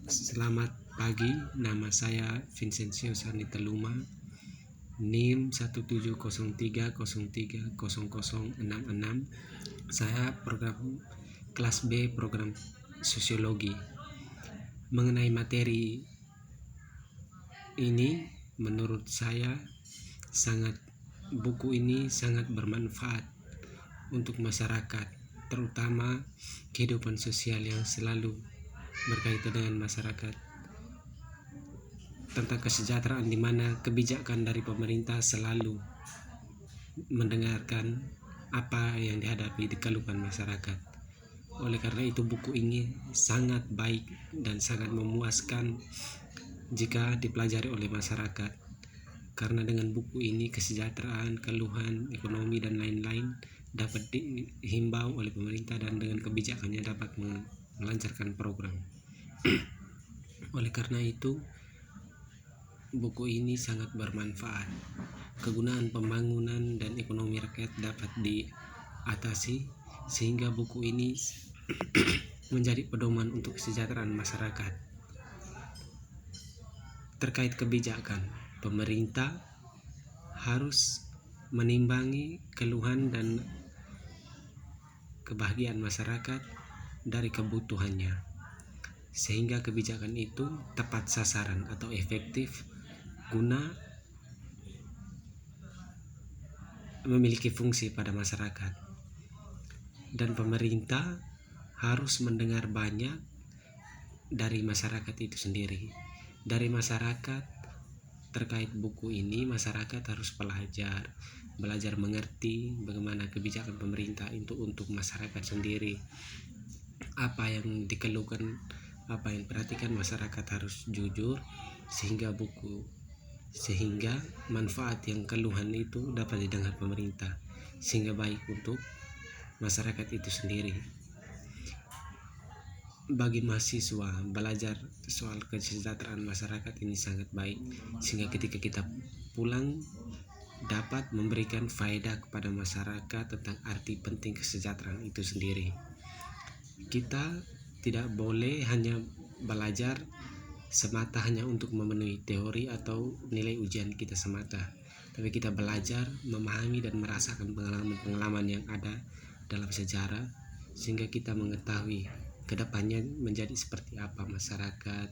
Selamat pagi, nama saya Vincencio Saniteluma, NIM 1703030066. Saya program kelas B, program sosiologi. Mengenai materi ini, menurut saya buku ini sangat bermanfaat untuk masyarakat, terutama kehidupan sosial yang selalu berkaitan dengan masyarakat, tentang kesejahteraan, di mana kebijakan dari pemerintah selalu mendengarkan apa yang dihadapi dikeluhkan masyarakat. Oleh karena itu, buku ini sangat baik dan sangat memuaskan jika dipelajari oleh masyarakat, karena dengan buku ini kesejahteraan, keluhan, ekonomi, dan lain-lain dapat dihimbau oleh pemerintah, dan dengan kebijakannya dapat melancarkan program. Oleh karena itu, buku ini sangat bermanfaat. Kegunaan pembangunan dan ekonomi rakyat dapat diatasi, sehingga buku ini menjadi pedoman untuk kesejahteraan masyarakat. Terkait kebijakan, pemerintah harus menimbangi keluhan dan kebahagiaan masyarakat dari kebutuhannya, sehingga kebijakan itu tepat sasaran atau efektif guna memiliki fungsi pada masyarakat. Dan pemerintah harus mendengar banyak dari masyarakat itu sendiri. Dari masyarakat terkait buku ini, masyarakat harus belajar mengerti bagaimana kebijakan pemerintah itu untuk masyarakat sendiri. Apa yang dikeluhkan, apa yang perhatikan masyarakat harus jujur, sehingga manfaat yang keluhan itu dapat didengar pemerintah, sehingga baik untuk masyarakat itu sendiri. Bagi mahasiswa, belajar soal kesejahteraan masyarakat ini sangat baik, sehingga ketika kita pulang dapat memberikan faedah kepada masyarakat tentang arti penting kesejahteraan itu sendiri. Kita tidak boleh hanya belajar semata hanya untuk memenuhi teori atau nilai ujian kita semata, tapi kita belajar memahami dan merasakan pengalaman-pengalaman yang ada dalam sejarah, sehingga kita mengetahui kedepannya menjadi seperti apa masyarakat,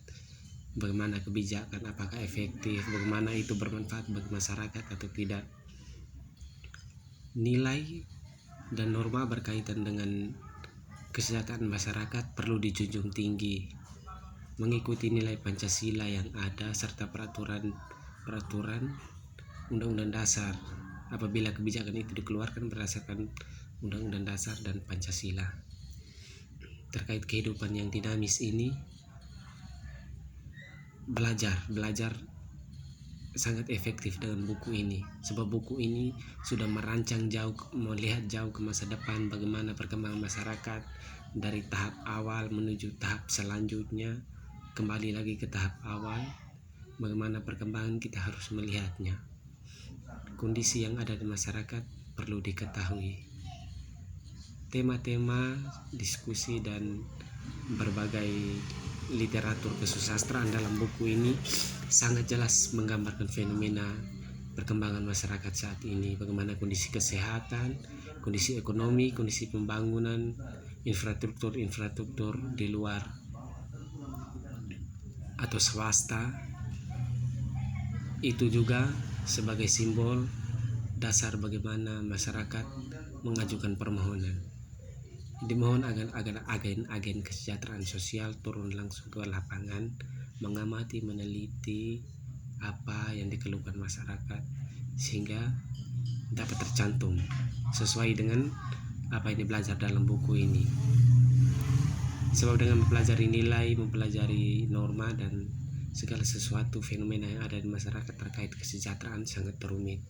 bagaimana kebijakan, apakah efektif, bagaimana itu bermanfaat bagi masyarakat atau tidak. Nilai dan norma berkaitan dengan kesejahteraan masyarakat perlu dijunjung tinggi, mengikuti nilai Pancasila yang ada serta peraturan Undang-Undang Dasar apabila kebijakan itu dikeluarkan berdasarkan Undang-Undang Dasar dan Pancasila. Terkait kehidupan yang dinamis ini, belajar sangat efektif dengan buku ini, sebab buku ini sudah melihat jauh ke masa depan, bagaimana perkembangan masyarakat dari tahap awal menuju tahap selanjutnya, kembali lagi ke tahap awal, bagaimana perkembangan kita harus melihatnya. Kondisi yang ada di masyarakat perlu diketahui. Tema-tema diskusi dan berbagai literatur kesusastraan dalam buku ini sangat jelas menggambarkan fenomena perkembangan masyarakat saat ini, bagaimana kondisi kesehatan, kondisi ekonomi, kondisi pembangunan, infrastruktur di luar atau swasta, itu juga sebagai simbol dasar bagaimana masyarakat mengajukan permohonan. Dimohon agar agen kesejahteraan sosial turun langsung ke lapangan, mengamati, meneliti apa yang dikeluhkan masyarakat, sehingga dapat tercantum sesuai dengan apa yang belajar dalam buku ini. Sebab dengan mempelajari nilai, mempelajari norma dan segala sesuatu fenomena yang ada di masyarakat terkait kesejahteraan sangat rumit.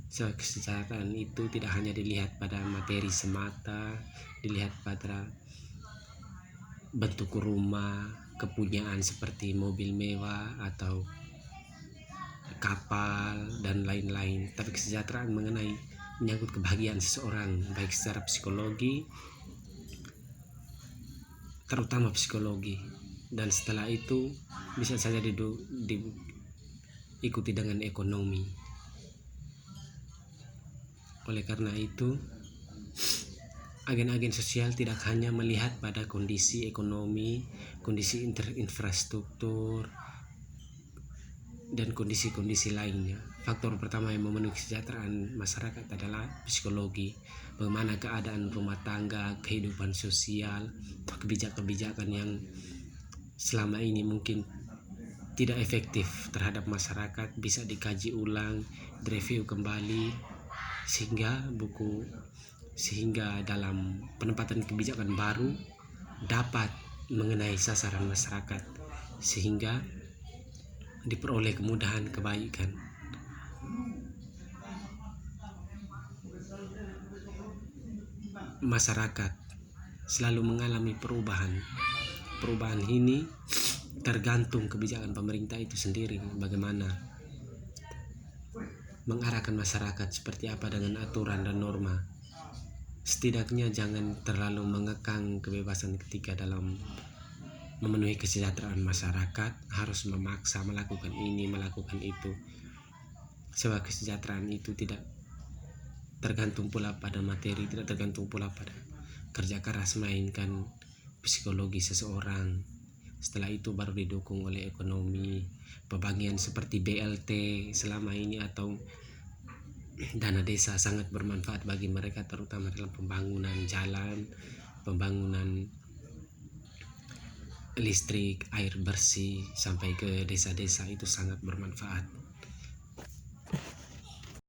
So, kesejahteraan itu tidak hanya dilihat pada materi semata, dilihat pada bentuk rumah, kepunyaan seperti mobil mewah atau kapal dan lain-lain, tapi kesejahteraan menyangkut kebahagiaan seseorang, baik secara psikologi, terutama psikologi. dan setelah itu bisa saja diikuti dengan ekonomi. Oleh karena itu, agen-agen sosial tidak hanya melihat pada kondisi ekonomi, kondisi infrastruktur, dan kondisi-kondisi lainnya. Faktor pertama yang memenuhi kesejahteraan masyarakat adalah psikologi, bagaimana keadaan rumah tangga, kehidupan sosial, kebijakan-kebijakan yang selama ini mungkin tidak efektif terhadap masyarakat bisa dikaji ulang, direview kembali, sehingga dalam penempatan kebijakan baru dapat mengenai sasaran masyarakat, sehingga diperoleh kemudahan kebaikan. Masyarakat selalu mengalami perubahan. Perubahan ini tergantung kebijakan pemerintah itu sendiri, bagaimana mengarahkan masyarakat seperti apa dengan aturan dan norma. Setidaknya jangan terlalu mengekang kebebasan ketika dalam memenuhi kesejahteraan masyarakat, harus memaksa melakukan ini, melakukan itu. Sebab kesejahteraan itu tidak tergantung pula pada materi, tidak tergantung pula pada kerja keras, melainkan psikologi seseorang. Setelah itu baru didukung oleh ekonomi, pembagian seperti BLT selama ini atau dana desa sangat bermanfaat bagi mereka, terutama dalam pembangunan jalan, pembangunan listrik, air bersih sampai ke desa-desa, itu sangat bermanfaat.